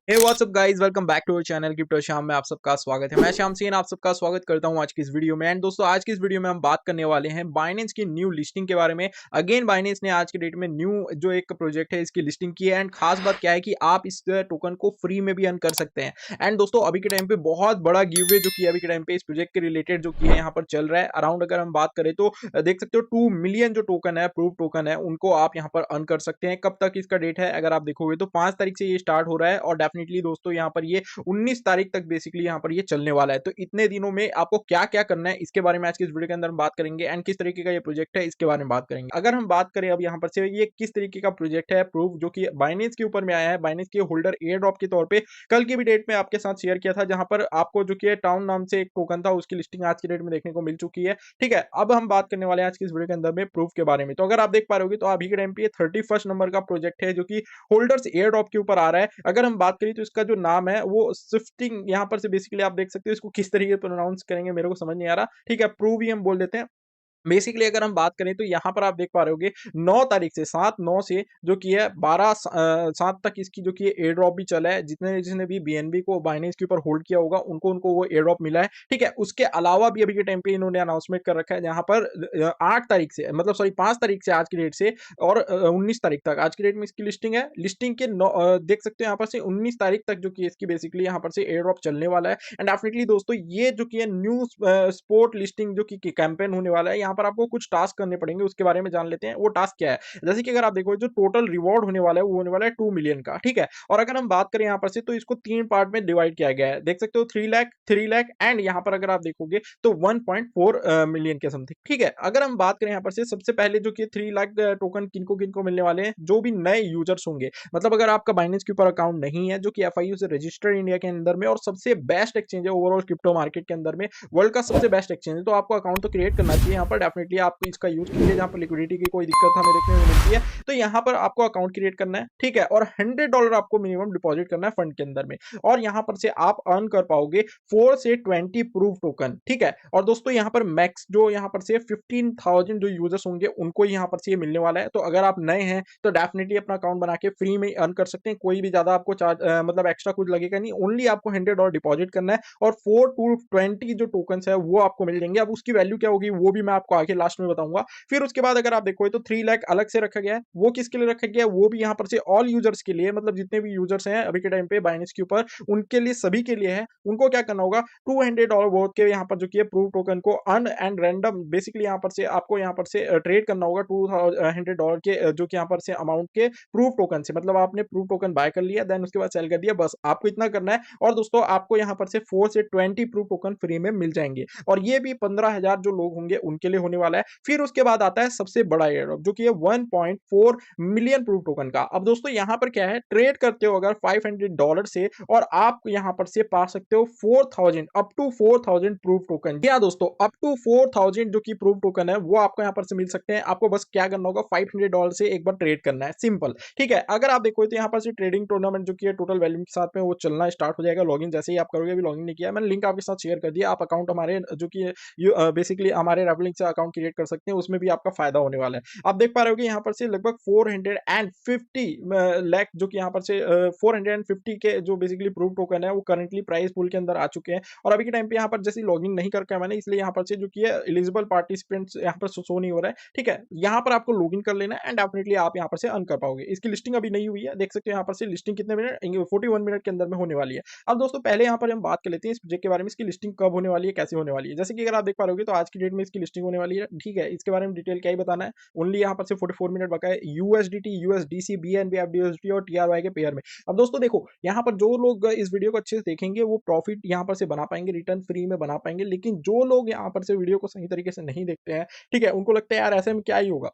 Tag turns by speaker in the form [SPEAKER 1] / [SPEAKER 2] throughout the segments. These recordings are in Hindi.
[SPEAKER 1] Hey what's up guys, welcome back to our channel crypto शाम में आप सबका स्वागत है। मैं शाम सीन आप सबका स्वागत करता हूं आज की इस वीडियो में। एंड दोस्तों, आज की इस वीडियो में हम बात करने वाले हैं बाइनेंस की न्यू लिस्टिंग के बारे में। अगेन बाइनेंस ने आज के डेट में न्यू जो एक प्रोजेक्ट है इसकी लिस्टिंग की है। एंड खास बात क्या है कि आप इस टोकन को फ्री में भी अर्न कर सकते हैं। एंड दोस्तों, अभी के टाइम पे बहुत बड़ा गिवअवे जो किया अभी के टाइम पे इस प्रोजेक्ट के रिलेटेड जो की है यहाँ पर चल रहा है। अराउंड अगर हम बात करें तो देख सकते हो 2 मिलियन जो टोकन है, प्रूव टोकन है, उनको आप यहाँ पर अर्न कर सकते हैं। कब तक इसका डेट है अगर आप देखोगे तो 5 तारीख से ये स्टार्ट हो रहा है और डेफिनेटली दोस्तों यहाँ पर ये 19 तारीख तक बेसिकली यहाँ पर ये चलने वाला है। तो इतने दिनों में आपको क्या-क्या करना है इसके बारे में आज की इस वीडियो के अंदर हम बात करेंगे। एंड किस तरीके का ये प्रोजेक्ट है इसके बारे में बात करेंगे। अगर हम बात करें अब यहाँ पर से ये किस तरीके का प्रोजेक्ट है, प्रूफ जो कि बाइनेंस के ऊपर में आया है, बाइनेंस के होल्डर एयर ड्रॉप के तौर पे कल की भी डेट में आपके साथ शेयर किया था, जहां पर आपको जो कि टाउन नाम से एक टोकन था उसकी लिस्टिंग आज की डेट में देखने को मिल चुकी है। ठीक है, अब हम बात करने वाले हैं आज की इस वीडियो के अंदर में प्रूफ के बारे में। तो अगर आप देख पा रहे होगे तो अभी के टाइम पे 31 नंबर का प्रोजेक्ट है जो कि होल्डर्स एयर ड्रॉप के ऊपर आ रहा है। अगर हम बात करें तो इसका जो नाम है वो शिफ्टिंग, यहाँ पर से बेसिकली आप देख सकते हो इसको किस तरीके प्रोनाउंस करेंगे मेरे को समझ नहीं आ रहा। ठीक है, प्रूव ही हम बोल देते हैं। बेसिकली अगर हम बात करें तो यहाँ पर आप देख पा रहे होगे 9 तारीख से 7/9 से जो कि है 7 तक इसकी जो कि एयर ड्रॉप भी चला है। जितने जिसने भी बीएनबी को बाइनेंस के ऊपर होल्ड किया होगा उनको उनको वो एयर ड्रॉप मिला है। ठीक है, उसके अलावा भी अभी के टाइम पे इन्होंने अनाउंसमेंट कर रखा है जहां पर 8 तारीख से, मतलब सॉरी 5 तारीख से आज की डेट से और 19 तारीख तक आज की डेट में इसकी लिस्टिंग है। लिस्टिंग के देख सकते हो यहाँ पर से 19 तारीख तक जो कि इसकी बेसिकली यहाँ पर से एयर ड्रॉप चलने वाला है। एंड डेफिनेटली दोस्तों ये जो कि है न्यू स्पोर्ट लिस्टिंग जो कि कैंपेन होने वाला है, यहाँ पर आपको कुछ टास्क करने पड़ेंगे, उसके बारे में जान लेते हैं। वो टास्क क्या है, जैसे कि अगर आप देखो जो टोटल रिवॉर्ड होने वाला है वो होने वाला है 2 मिलियन का। ठीक है, और अगर हम बात करें यहाँ पर से तो इसको 3 पार्ट में डिवाइड किया गया है। देख सकते हो 3 लाख एंड यहाँ पर अगर आप देखोगे तो 1.4 मिलियन के समथिंग। ठीक है, अगर हम बात करें यहाँ पर से सबसे पहले जो कि 3 लाख टोकन किनको किनको मिलने वाले हैं, जो भी नए यूजर्स होंगे, मतलब अगर आपका बाइनेंस के ऊपर अकाउंट नहीं है जो कि एफआईयू से रजिस्टर्ड इंडिया के अंदर में और सबसे बेस्ट एक्सचेंज है ओवरऑल क्रिप्टो मार्केट के अंदर में, वर्ल्ड का सबसे बेस्ट एक्सचेंज है, तो आपको अकाउंट तो क्रिएट करना चाहिए। यहाँ पर डेफिनेटली आप इसका यूज कीजिए जहाँ पर लिक्विडिटी की कोई दिक्कत हमें देखने को मिलती है, तो यहाँ पर आपको अकाउंट क्रिएट करना है। ठीक है, और $100 आपको मिनिमम डिपॉजिट करना है फंड के अंदर में, और यहाँ पर से आप अर्न कर पाओगे 4 से 20 प्रूफ टोकन। ठीक है, और दोस्तों यहाँ पर मैक्स जो यहाँ पर से 15,000 जो यूजर्स होंगे उनको यहाँ पर से ये मिलने वाला है। तो अगर आप नए हैं तो डेफिनेटली अपना अकाउंट बना के फ्री में अर्न कर सकते हैं। कोई भी ज्यादा आपको चार्ज मतलब एक्स्ट्रा कुछ लगेगा नहीं, ओनली आपको $100 डिपॉजिट करना है और 4 टू 20 जो टोकन्स है वो आपको मिल जाएंगे। अब उसकी वैल्यू क्या होगी वो भी मैं आपको आगे लास्ट में बताऊंगा। फिर उसके बाद अगर आप देखो तो 3 लाख अलग से रखा गया है। वो किसके लिए रखा गया है, वो भी यहाँ पर से ऑल यूजर्स के लिए, मतलब जितने भी यूजर्स हैं अभी के टाइम पे बाइनेंस के ऊपर, उनके लिए, सभी के लिए है। उनको क्या करना होगा, $200 वर्थ के यहाँ पर जो कि प्रूफ टोकन को अर्न एंड रैंडम बेसिकली यहाँ पर से आपको यहाँ पर से ट्रेड करना होगा $200 के जो कि यहाँ पर से अमाउंट के प्रूफ टोकन से, मतलब आपने प्रूफ टोकन बाय कर लिया देन उसके बाद सेल कर दिया, बस आपको इतना करना है। और दोस्तों आपको यहाँ पर से 4 से 20 प्रूफ टोकन फ्री में मिल जाएंगे, और ये भी 15,000 जो लोग होंगे उनके लिए होने वाला है। फिर उसके बाद आता है सबसे बड़ा एयर ड्रॉप जो कि है 1.4 मिलियन प्रूफ टोकन का। अब दोस्तों यहाँ पर क्या है, ट्रेड करते हो अगर $500 से, और आप यहाँ पर से पा सकते हो 4,000 अप टू 4,000 प्रूफ टोकन। क्या दोस्तों, अप टू 4,000 जो कि प्रूफ टोकन है वो आपको यहाँ पर से मिल सकते हैं। आपको बस क्या करना होगा, $500 से एक बार ट्रेड करना है, सिंपल। ठीक है, अगर आप देखो तो यहाँ पर से ट्रेडिंग टूर्नामेंट जो कि है टोटल वैल्यू के साथ में वो चलना स्टार्ट हो जाएगा। लॉगिन जैसे ही आप करोगे, अभी लॉगिन नहीं किया, मैंने लिंक आपके साथ शेयर कर दिया। आप अकाउंट हमारे जो कि बेसिकली हमारे रेफरल से अकाउंट क्रिएट कर सकते हैं, उसमें भी आपका फायदा होने वाला है। आप देख पा रहे हो कि यहाँ पर से लगभग 450 लाख जो कि यहाँ पर से 450 के जो बेसिकली प्रूफ टोकन है वो करंटली प्राइस पूल के अंदर आ चुके हैं। और अभी के टाइम पे यहाँ पर जैसे लॉगिन नहीं करके मैंने, इसलिए यहाँ पर से जो कि है एलिजिबल पार्टिसिपेंट्स यहाँ पर शो नहीं हो रहा है। ठीक है, यहाँ पर आपको लॉगिन कर लेना है एंड डेफिनेटली आप यहाँ पर से अर्न कर पाओगे। इसकी लिस्टिंग अभी नहीं हुई है, देख सकते हो यहाँ पर से लिस्टिंग कितने मिनट, 41 मिनट के अंदर में होने वाली है। अब दोस्तों पहले यहाँ पर हम बात कर लेते हैं इस प्रोजेक्ट के बारे में, इसकी लिस्टिंग कब होने वाली है, कैसे होने वाली है। जैसे कि अगर आप देख पा रहे हो तो आज की डेट में इसकी लिस्टिंग होने वाली है। ठीक है, इसके बारे में डिटेल क्या ही बताना है, ओनली यहाँ पर से 44 मिनट बका है यूएसडीटी, यूएसडीसी, बीएनबी, एफडीएसडी और टीआरवाई के पेयर में। अब दोस्तों देखो, यहाँ पर जो लोग इस वीडियो को अच्छे से देखेंगे वो प्रॉफिट यहाँ पर से बना पाएंगे, रिटर्न फ्री में बना पाएंगे। लेकिन जो लोग यहाँ पर से वीडियो को सही तरीके से नहीं देखते हैं, ठीक है, उनको लगता है यार ऐसे में क्या ही होगा।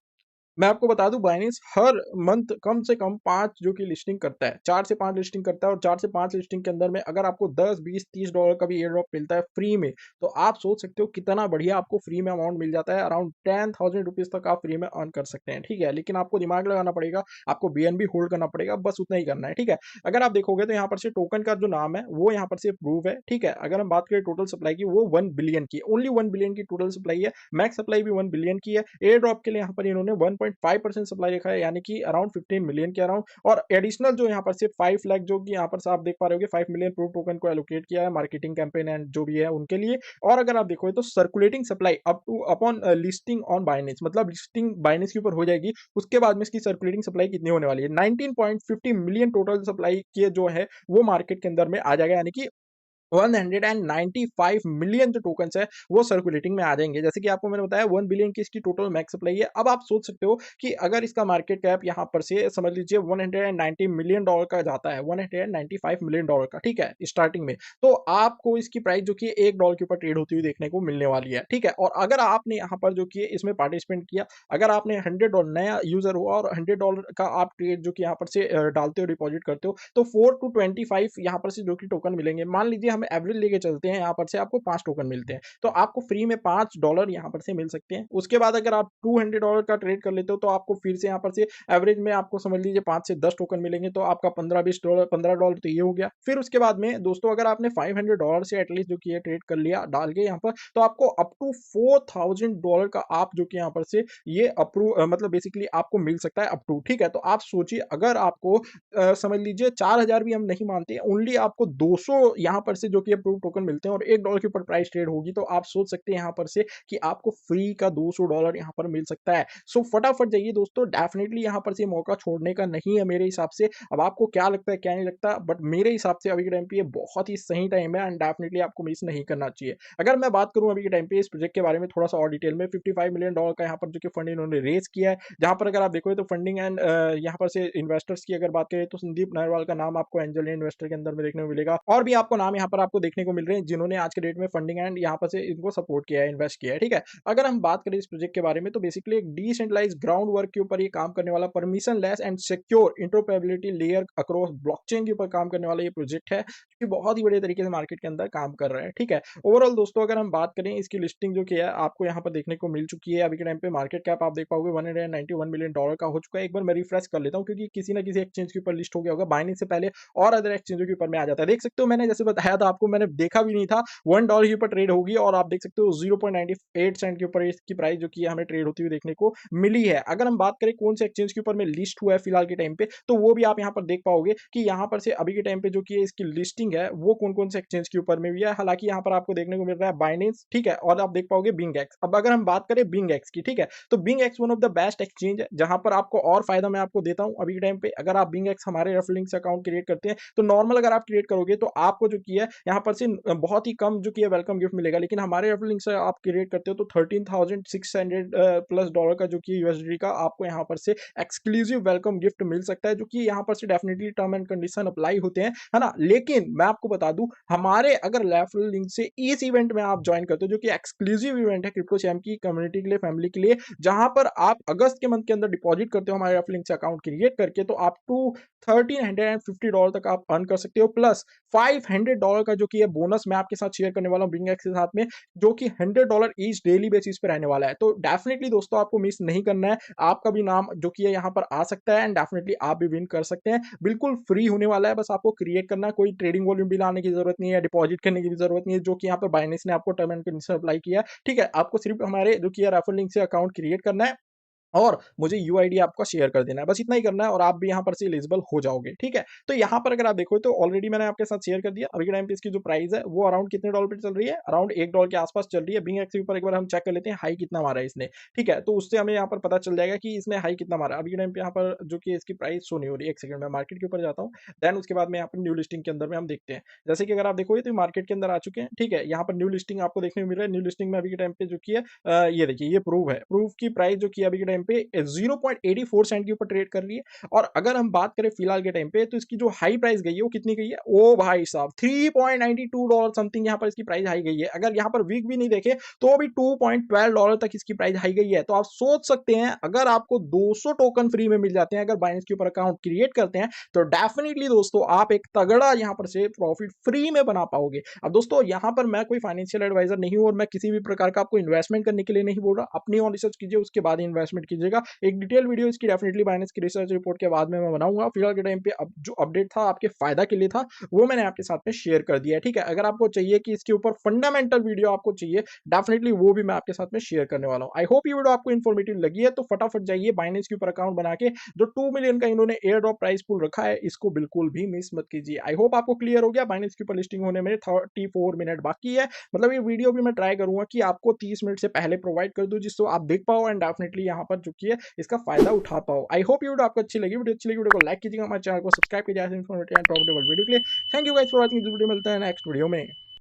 [SPEAKER 1] मैं आपको बता दूं, बाइनेंस हर मंथ कम से कम 5 जो कि लिस्टिंग करता है, 4 से 5 लिस्टिंग करता है, और 4 से 5 लिस्टिंग के अंदर में अगर आपको 10, 20, $30 का भी एयर ड्रॉप मिलता है फ्री में, तो आप सोच सकते हो कितना बढ़िया आपको फ्री में अमाउंट मिल जाता है। अराउंड 10,000 रुपीज तक आप फ्री में अर्न कर सकते हैं। ठीक है, लेकिन आपको दिमाग लगाना पड़ेगा, आपको बीएनबी होल्ड करना पड़ेगा, बस उतना ही करना है। ठीक है, अगर आप देखोगे तो यहाँ पर से टोकन का जो नाम है वो यहाँ पर से प्रूव है। ठीक है, अगर हम बात करें टोटल सप्लाई की, वो 1 बिलियन की, ओनली 1 बिलियन की टोटल सप्लाई है। मैक्स सप्लाई भी 1 बिलियन की है। एयर ड्रॉप के लिए यहाँ पर इन्होंने 9.5% सप्लाई रखा है, यानी कि अराउंड 15 मिलियन के अराउंड, और एडिशनल जो यहाँ पर से 5 लाख जो कि यहाँ पर से आप देख पा रहे होगे 5 मिलियन प्रूफ टोकन को एलोकेट किया है मार्केटिंग कैंपेन एंड जो भी है उनके लिए। और अगर आप देखोगे तो circulating supply up two upon listing on Binance, मतलब लिस्टिंग बाइनेंस के ऊपर हो जाएगी, उसके बाद में इसकी सर्कुलेटिंग सप्लाई कितनी होने वाली है, 19.50 मिलियन टोटल सप्लाई की जो है वो मार्केट के अंदर में आ जाएगा, यानी कि 195 मिलियन जो टोकन्स है वो सर्कुलेटिंग में आ जाएंगे। जैसे कि आपको मैंने बताया 1 बिलियन की इसकी टोटल मैक्स सप्लाई है। अब आप सोच सकते हो कि अगर इसका मार्केट कैप यहाँ पर से समझ लीजिए 190 मिलियन डॉलर का जाता है, 195 मिलियन डॉलर का, ठीक है, स्टार्टिंग में, तो आपको इसकी प्राइस जो कि $1 के ऊपर ट्रेड होती हुई देखने को मिलने वाली है, ठीक है। और अगर आपने यहाँ पर जो कि इसमें पार्टिसिपेट किया, अगर आपने $100 नया यूजर हुआ और $100 का आप ट्रेड जो कि यहाँ पर से डालते हो, डिपॉजिट करते हो, तो 4 to 25 यहाँ पर से जो कि टोकन मिलेंगे। मान लीजिए हम एवरेज लेके चलते हैं, यहाँ पर से आपको 5 टोकन मिलते हैं, तो आपको फ्री में $5 यहाँ पर से मिल सकते हैं। उसके बाद अगर आप $200 का ट्रेड कर लेते हो तो आपको फिर से यहाँ पर से एवरेज में आपको समझ लीजिए 5 से 10 टोकन मिलेंगे, तो आपका $15-20 $15 तो ये हो गया। फिर उसके बाद में दोस्तों अगर आपने $500 से एटलीस्ट जो कि ये ट्रेड कर लिया डाल के यहाँ पर, तो आपको अप टू $4000 का आप जो कि यहाँ पर से ये अप्रूव मतलब बेसिकली आपको मिल सकता है अप टू, ठीक है। तो आप सोचिए अगर आपको समझ लीजिए 4000 भी हम नहीं मानते, ओनली आपको 200 यहाँ पर से जो कि अप्रूव टोकन मिलते हैं और $1 के ऊपर प्राइस ट्रेड होगी, तो आप सोच सकते हैं यहाँ पर से कि आपको फ्री का $200 यहाँ पर मिल सकता है। सो फटाफट जाइए दोस्तों, डेफिनेटली यहाँ पर से मौका छोड़ने का नहीं है मेरे हिसाब से। अब आपको क्या लगता है क्या नहीं लगता, बट मेरे हिसाब से अभी के टाइम पे ये बहुत ही सही टाइम है एंड डेफिनेटली आपको मिस नहीं करना चाहिए। अगर मैं बात करूं अभी के टाइम पे इस प्रोजेक्ट के बारे में थोड़ा सा और डिटेल में, $55 मिलियन का यहाँ पर जो कि फंड इन्होंने रेज किया है, जहां पर अगर आप देखोगे तो फंडिंग एंड यहाँ पर से इन्वेस्टर्स की अगर बात करें तो संदीप नायरवाल का नाम आपको एंजल इन्वेस्टर के अंदर में देखने को मिलेगा, और भी आपको नाम यहाँ पर आपको देखने को मिल रहे हैं जिन्होंने आज के डेट में फंडिंग एंड यहाँ पर से इनको सपोर्ट किया है, इन्वेस्ट किया है, ठीक है। अगर हम बात करें इस प्रोजेक्ट के बारे में तो बेसिकली एक डिसेंट्रलाइज्ड ग्राउंड वर्क के ऊपर ये काम करने वाला permission less and secure interoperability layer across blockchain के ऊपर काम करने वाला ये प्रोजेक्ट है, जो बहुत ही बड़े तरीके से मार्केट के अंदर काम कर रहा है, ठीक है। ओवरऑल दोस्तों अगर हम बात करें इसकी लिस्टिंग जो की है आपको यहाँ पर देखने को मिल चुकी है, अभी के टाइम पे मार्केट कैप आप देख पाओगे $191 मिलियन का हो चुका है। एक बार मैं रिफ्रेश कर लेता हूँ क्योंकि किसी ना किसी एक्सचेंज के ऊपर लिस्ट हो गया होगा, बाइनेंस से पहले और अदर एक्सचेंजों के ऊपर में आ जाता है। देख सकते हो मैंने जैसे बताया था आपको, मैंने देखा भी नहीं था $1 के ऊपर ट्रेड होगी, और आप देख सकते हो 0.98 सेंट के ऊपर इसकी प्राइस जो की हमें ट्रेड होती हुई देखने को मिली है। अगर हम बात करें कौन से एक्सचेंज के ऊपर में लिस्ट हुआ है फिलहाल के टाइम पे, तो वो भी आप यहाँ पर देख पाओगे कि यहाँ पर से अभी के टाइम पे जो की इसकी लिस्टिंग है वो कौन कौन से एक्सचेंज के ऊपर में भी है। हालांकि यहाँ पर आपको देखने को मिल रहा है बाइनेंस, ठीक है, और आप देख पाओगे बिंगएक्स। अब अगर हम बात करें बिंगएक्स की, ठीक है, तो BingX one of the best exchange है जहां पर आपको और फायदा मैं आपको देता हूं अभी के टाइम पे। अगर आप बिंगएक्स हमारे रेफरलिंक से अकाउंट क्रिएट करते हैं तो नॉर्मल अगर आप क्रिएट करोगे तो आपको जो की है यहाँ पर से बहुत ही कम जो की है वेलकम गिफ्ट मिलेगा, लेकिन हमारे रेफरलिंक से आप क्रिएट करते हो तो 13,600 प्लस डॉलर का जो कि यूएसडी का आपको यहाँ पर से एक्सक्लूसिव वेलकम गिफ्ट मिल सकता है, जो कि यहाँ पर से definitely term and condition apply होते हैं, है ना। लेकिन मैं आपको बता दूं हमारे अगर रेफरल लिंक से इस इवेंट में आप ज्वाइन करते हो जो कि एक्सक्लूसिव इवेंट है क्रिप्टो चैम की कम्युनिटी के लिए, फैमिली के लिए, जहां पर आप अगस्त के मंथ के अंदर डिपॉजिट करते हो हमारे रेफरल लिंक से अकाउंट क्रिएट करके, तो आप टू $1350 तक आप अर्न कर सकते हो, प्लस $500 का जो कि है बोनस मैं आपके साथ शेयर करने वाला हूं बिंगएक्स के साथ में, जो कि $100 ईच डेली बेसिस पे रहने वाला है। तो डेफिनेटली दोस्तों आपको मिस नहीं करना है, आपका भी नाम जो कि है यहाँ पर आ सकता है एंड डेफिनेटली आप भी विन कर सकते हैं। बिल्कुल फ्री होने वाला है, बस आपको क्रिएट करना है, कोई ट्रेडिंग वॉल्यूम भी लाने की जरूरत नहीं है, डिपॉजिट करने की भी जरूरत नहीं है, जो कि यहाँ पर बाइनेंस ने आपको टर्म एंड कंडीशन अप्लाई किया है, ठीक है। आपको सिर्फ हमारे जो कि है रेफरल लिंक से अकाउंट क्रिएट करना है और मुझे यूआईडी आपका शेयर कर देना है, बस इतना ही करना है और आप भी यहाँ पर से एलिजिबल हो जाओगे, ठीक है। तो यहाँ पर अगर आप देखो तो ऑलरेडी मैंने आपके साथ शेयर कर दिया, अभी के टाइम पे इसकी जो प्राइस है वो अराउंड कितने डॉलर पे चल रही है, अराउंड $1 के आसपास चल रही है। बिंगएक्स के ऊपर एक बार हम चेक कर लेते हैं हाई कितना मारा है इसने, ठीक है, तो उससे हमें यहाँ पर पता चल जाएगा कि इसने हाई कितना मारा। अभी के टाइम पे यहाँ पर जो कि इसकी प्राइस शो नहीं हो रही है, एक सेकंड में मार्केट के ऊपर जाता हूँ, देन उसके बाद में यहाँ पर न्यू लिस्टिंग के अंदर में हम देखते हैं। जैसे कि अगर आप देखोगे तो मार्केट के अंदर आ चुके हैं, ठीक है, यहाँ पर न्यू लिस्टिंग आपको देखने को मिल रहा है। न्यू लिस्टिंग में अभी के टाइम पे जो की है ये देखिए, ये प्रूव है, प्रूव की प्राइस जो की अभी के टाइम पे 0.84 सेंट के ऊपर ट्रेड कर रही है। और अगर हम बात करें फिलहाल के टाइम पे तो इसकी जो हाई प्राइस गई है वो कितनी गई है, ओ भाई साहब $3.92 समथिंग यहाँ पर इसकी प्राइस हाई गई है। अगर यहाँ पर वीक भी नहीं देखे तो भी $2.12 तक इसकी प्राइस हाई गई है। तो आप सोच सकते हैं अगर आपको 200 टोकन फ्री में मिल जाते हैं अगर बाइनेंस के ऊपर अकाउंट क्रिएट करते हैं, तो डेफिनेटली दोस्तों आप एक तगड़ा यहाँ पर से प्रॉफिट फ्री में बना पाओगे। अब दोस्तों यहाँ पर मैं कोई फाइनेंशियल एडवाइजर नहीं हूं और मैं किसी भी प्रकार का आपको इन्वेस्टमेंट करने के लिए नहीं बोल रहा, अपनी और रिसर्च कीजिए उसके बाद इन्वेस्टमेंट कीजिएगा। एक डिटेल वीडियो इसकी डेफिनेटली बाइनेंस की रिसर्च रिपोर्ट के बाद में मैं बनाऊंगा। फिलहाल के टाइम पे अब जो अपडेट था आपके फायदा के लिए था, वो मैंने आपके साथ में शेयर कर दिया है, ठीक है। अगर आपको चाहिए कि इसके ऊपर फंडामेंटल वीडियो आपको चाहिए, डेफिनेटली वो भी मैं आपके साथ में शेयर करने वाला हूँ। आई होप ये वीडियो आपको इन्फॉर्मेटिव लगी है, तो फटाफट जाइए बाइनेंस के ऊपर अकाउंट बना के जो 2 मिलियन का इन्होंने एयर ड्रॉप प्राइस पूल रखा है, इसको बिल्कुल भी मिस मत कीजिए। आई होप आपको क्लियर हो गया। बाइनेंस के ऊपर लिस्टिंग होने में 34 मिनट बाकी है। मतलब ये वीडियो भी मैं ट्राई करूंगा कि आपको 30 मिनट से पहले प्रोवाइड कर दूं, जिससे आप देख पाओ एंड डेफिनेटली यहाँ पर जो कि है इसका फायदा उठा पाओ। आई होप ये वीडियो आपको अच्छी लगी। वीडियो अच्छी लगी, वीडियो को लाइक कीजिएगा, हमारे चैनल को सब्सक्राइब कीजिए इन्फॉर्मेटिव एंड प्रॉफिटेबल वीडियो के लिए। Thank you guys for watching this video. मिलता है नेक्स्ट वीडियो में।